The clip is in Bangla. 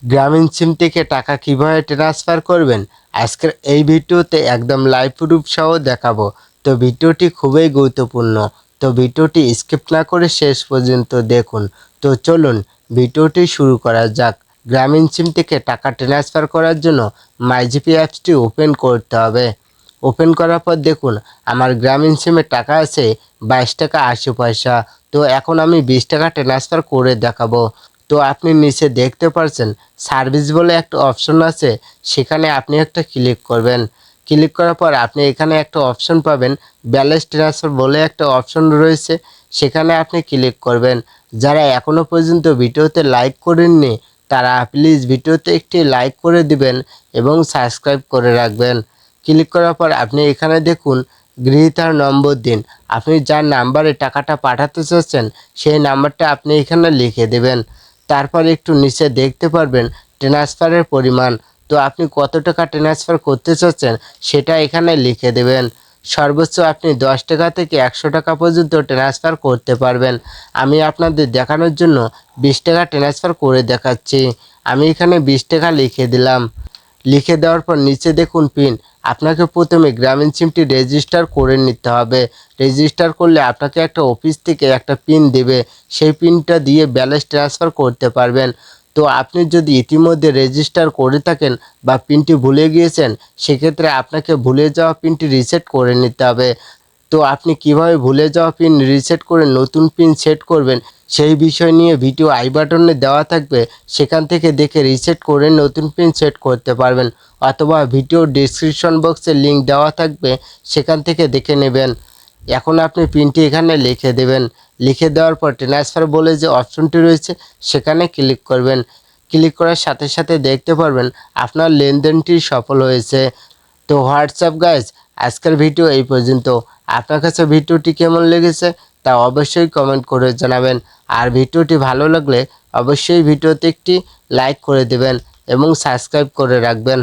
গ্রামীণ সিম থেকে টাকা কিভাবে ট্রান্সফার করবেন আজকের এই ভিডিওতে একদম লাইভ প্রুফ সহ দেখাবো। তো ভিডিওটি খুবই গুরুত্বপূর্ণ, তো ভিডিওটি স্কিপ না করে শেষ পর্যন্ত দেখুন। তো চলুন ভিডিওটি শুরু করা যাক। গ্রামীণ সিম থেকে টাকা ট্রান্সফার করার জন্য মাইজিপি অ্যাপসটি ওপেন করতে হবে। ওপেন করার পর দেখুন আমার গ্রামীণ সিমে টাকা আছে 22 টাকা 80 পয়সা। তো এখন আমি 20 টাকা ট্রান্সফার করে দেখাবো। তো আপনি নিচে দেখতে পাচ্ছেন সার্ভিস বলে একটা অপশন আছে, সেখানে আপনি একটা ক্লিক করবেন। ক্লিক করার পর আপনি এখানে একটা অপশন পাবেন, ব্যালেন্স ট্রান্সফার বলে একটা অপশন রয়েছে, সেখানে আপনি ক্লিক করবেন। যারা এখনও পর্যন্ত ভিডিওতে লাইক করেননি তারা প্লিজ ভিডিওতে একটি লাইক করে দিবেন এবং সাবস্ক্রাইব করে রাখবেন। ক্লিক করার পর আপনি এখানে দেখুন গৃহীতার নম্বর দিন। আপনি যার নাম্বারে টাকাটা পাঠাতে চাচ্ছেন সেই নাম্বারটা আপনি এখানে লিখে দেবেন। তারপর একটু নিচে দেখতে পারবেন ট্রান্সফারের পরিমাণ। তো আপনি কত টাকা ট্রান্সফার করতে চাচ্ছেন সেটা এখানে লিখে দেবেন। সর্বোচ্চ আপনি 10 টাকা থেকে 100 টাকা পর্যন্ত ট্রান্সফার করতে পারবেন। আমি আপনাদের দেখানোর জন্য 20 টাকা ট্রান্সফার করে দেখাচ্ছি। আমি এখানে 20 টাকা লিখে দিলাম। লিখে দেওয়ার পর নিচে দেখুন পিন। আপনাকে প্রথমে গ্রামীণ সিমটি রেজিস্টার করে নিতে হবে। রেজিস্টার করলে আপনাকে একটা অফিস থেকে একটা পিন দেবে, সেই পিনটা দিয়ে ব্যালেন্স ট্রান্সফার করতে পারবেন। তো আপনি যদি ইতিমধ্যে রেজিস্টার করে থাকেন বা পিনটি ভুলে গিয়েছেন, সেক্ষেত্রে আপনাকে ভুলে যাওয়া পিনটি রিসেট করে নিতে হবে। তো আপনি কিভাবে ভুলে যাওয়া পিন রিসেট করে নতুন পিন সেট করবেন সেই বিষয় নিয়ে ভিডিও আই বাটনে দেওয়া থাকবে, সেখান থেকে দেখে রিসেট করে নতুন পিন সেট করতে পারবেন, অথবা ভিডিও ডিসক্রিপশন বক্সে লিঙ্ক দেওয়া থাকবে, সেখান থেকে দেখে নেবেন। এখন আপনি পিনটি এখানে লিখে দেবেন। লিখে দেওয়ার পর ট্রান্সফার বলে যে অপশনটি রয়েছে সেখানে ক্লিক করবেন। ক্লিক করার সাথে সাথে দেখতে পারবেন আপনার লেনদেনটি সফল হয়েছে। তো হোয়াটসঅ্যাপ গাইজ, আজকের ভিডিও এই পর্যন্ত। আপনার কাছে ভিডিওটি কেমন লেগেছে তা অবশ্যই কমেন্ট করে জানাবেন। আর ভিডিওটি ভালো লাগলে অবশ্যই ভিডিওতে একটি লাইক করে দেবেন এবং সাবস্ক্রাইব করে রাখবেন।